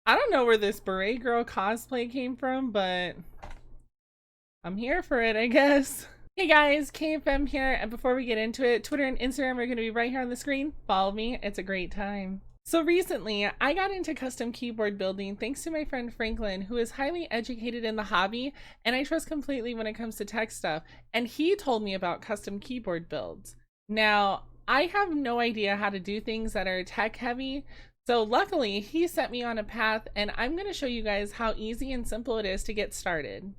I don't know where this beret girl cosplay came from, but I'm here for it, I guess. Hey guys, KFM here, and before we get into it, Twitter and Instagram are going to be right here on the screen. Follow me, it's a great time. So recently, I got into custom keyboard building thanks to my friend Franklin, who is highly educated in the hobby, and I trust completely when it comes to tech stuff, and he told me about custom keyboard builds. Now, I have no idea how to do things that are tech heavy, so luckily he set me on a path, and I'm going to show you guys how easy and simple it is to get started.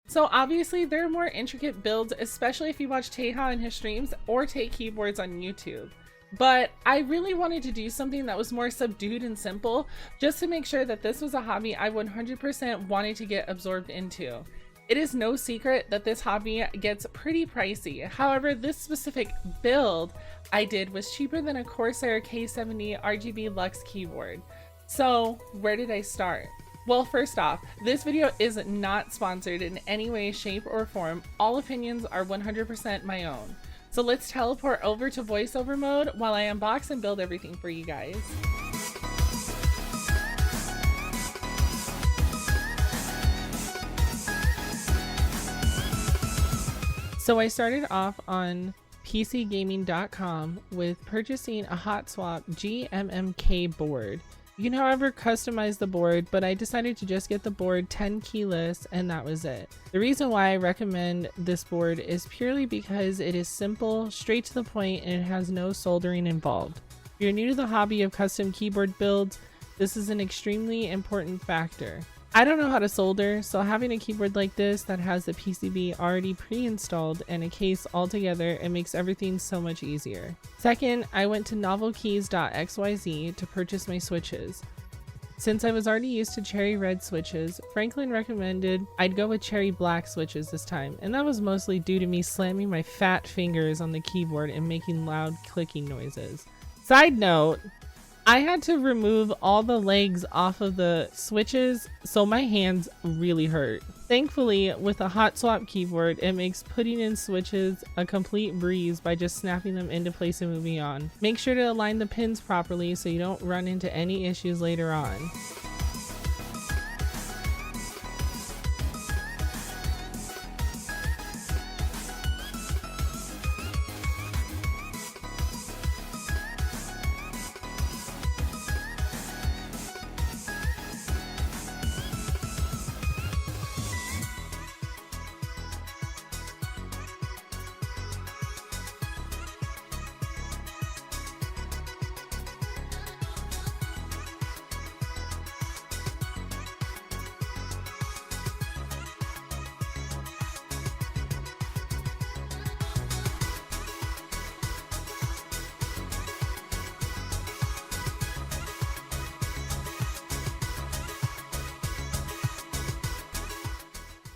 So obviously there are more intricate builds, especially if you watch Teha and his streams or take keyboards on YouTube. But I really wanted to do something that was more subdued and simple, just to make sure that this was a hobby I 100% wanted to get absorbed into. It is no secret that this hobby gets pretty pricey. However, this specific build I did was cheaper than a Corsair K70 RGB Lux keyboard. So where did I start? Well, first off, this video is not sponsored in any way, shape, or form. All opinions are 100% my own. So let's teleport over to voiceover mode while I unbox and build everything for you guys. So I started off on PCgaming.com with purchasing a Hot Swap GMMK board. You can, however, customize the board, but I decided to just get the board 10 keyless, and that was it. The reason why I recommend this board is purely because it is simple, straight to the point, and it has no soldering involved. If you're new to the hobby of custom keyboard builds, this is an extremely important factor. I don't know how to solder, so having a keyboard like this that has the PCB already pre-installed and a case altogether, it makes everything so much easier. Second, I went to novelkeys.xyz to purchase my switches. Since I was already used to cherry red switches, Franklin recommended I'd go with cherry black switches this time, and that was mostly due to me slamming my fat fingers on the keyboard and making loud clicking noises. Side note, I had to remove all the legs off of the switches, so my hands really hurt. Thankfully, with a hot swap keyboard, it makes putting in switches a complete breeze by just snapping them into place and moving on. Make sure to align the pins properly so you don't run into any issues later on.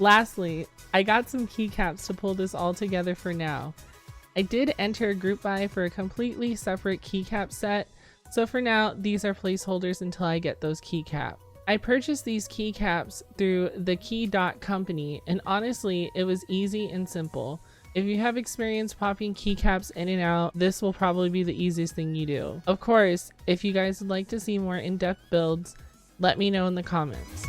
Lastly, I got some keycaps to pull this all together for now. I did enter a group buy for a completely separate keycap set, so for now these are placeholders until I get those keycaps. I purchased these keycaps through the key.company, and honestly it was easy and simple. If you have experience popping keycaps in and out, this will probably be the easiest thing you do. Of course, if you guys would like to see more in-depth builds, let me know in the comments.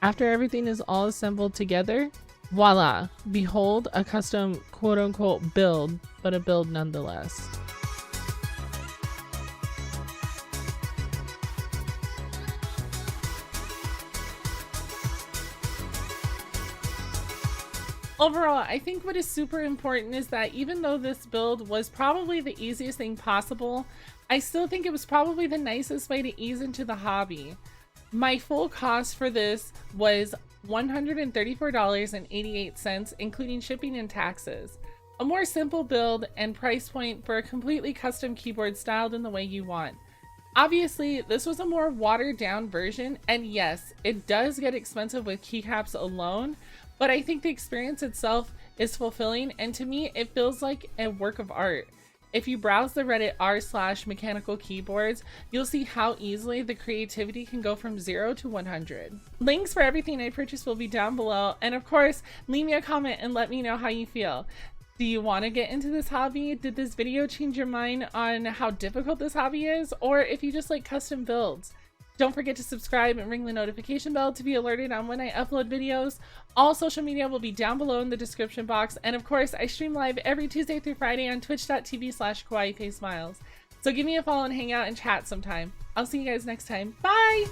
After everything is all assembled together, voila, behold a custom quote-unquote build, but a build nonetheless. Overall, I think what is super important is that even though this build was probably the easiest thing possible, I still think it was probably the nicest way to ease into the hobby. My full cost for this was $134.88, including shipping and taxes. A more simple build and price point for a completely custom keyboard styled in the way you want. Obviously, this was a more watered down version, and yes, it does get expensive with keycaps alone, but I think the experience itself is fulfilling, and to me, it feels like a work of art. If you browse the Reddit r/mechanical keyboards, you'll see how easily the creativity can go from 0 to 100. Links for everything I purchased will be down below, and of course, leave me a comment and let me know how you feel. Do you want to get into this hobby? Did this video change your mind on how difficult this hobby is? Or if you just like custom builds? Don't forget to subscribe and ring the notification bell to be alerted on when I upload videos. All social media will be down below in the description box. And of course, I stream live every Tuesday through Friday on twitch.tv/KawaiiFaceMiles. So give me a follow and hang out and chat sometime. I'll see you guys next time. Bye!